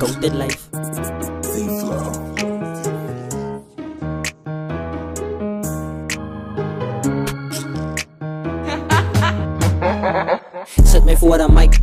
goated life. Sit my voor een mic.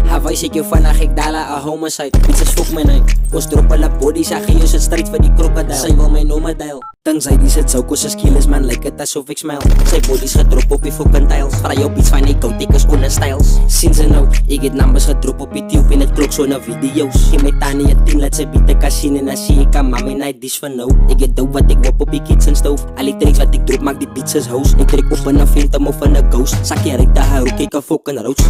Hawaii ek jou vandag ek dala a homicide. Bitches fok my night. Ons drop hulle body, sag jy is het strijd vir die krokodil. Sy wil my nomadile. Dink sy die sit souk, ons is kielers man, like het asof ek smile. Sy body's gedrop op die fucking tiles. Vra jou iets van die koud, ek is onder styles. Sien sy nou, ek het numbers gedrop op die tube en het klok so na video's. Gee my tanie een 10, laat sy bied ek as sien en as sê ek aan mami night dish van nou. Ek het dope wat ek wop op die kitchen stove. Al die tricks wat ek drop maak die beats is house. Ek trek op in een phantom of in een ghost. Sak jy ryk te hou, kyk een fucking roach.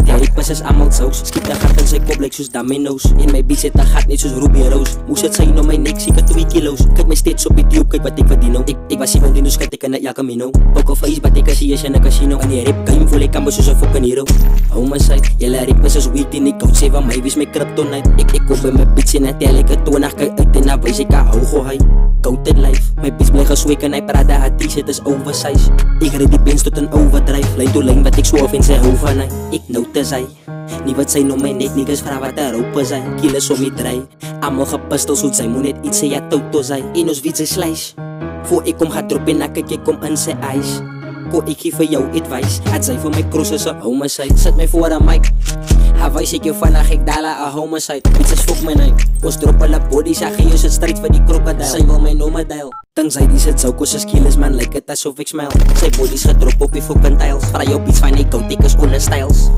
Die rikpas is allemaal saus. Skiet een gat in sy kop like soos domino's. En my beats het een gat net soos Ruby Rose. Moes het sy nou my nek, seker 2 kilo's. Kyk my steeds op die tube, kyk wat ek verdien nou. Ik was 17, dus kijk ik in El Camino. Poker face, but ik zie je in een casino. En die rap game voel ik aan soos een fucking hero. Homicide, jelle rappers is weed en ik koud sê van my, wie is my kryptonite. Ik koop by my bitch en ek tel ek het toon, kyk uit en dan wees ek a hou go hy. Goated life, my bitch bly gesweek en hy praat dat haar t-shirt is oversize. Ik red die pens tot een overdrive, lijn to lijn wat ik swoof en sy hou van hy. Ik notice hy, nie wat sy noem my net, niggas vraag wat er roep is hy. Killers om die draai, allemaal gepistels, hoe sy moet net iets sê, ja toutos hy. En ons weet sy slice. Voor ik kom gaat drop en dan kijk ik kom in zijn ijs. Ko ik geef jou advice. Het zij voor mij cross is een homicide. Zet mij voor een mic. Hawaii ek jou vandag ek dala a homicide. Bitches fok my night. Ons drop hulle body, sag jy is het strijd vir die krokodil. Sy wil my nomadile. Dink sy die sit souk, ons is kielers man, like het asof ek smile. Sy body's gedrop op die fucking tiles. Vra jou iets van die koud, ek is onder styles.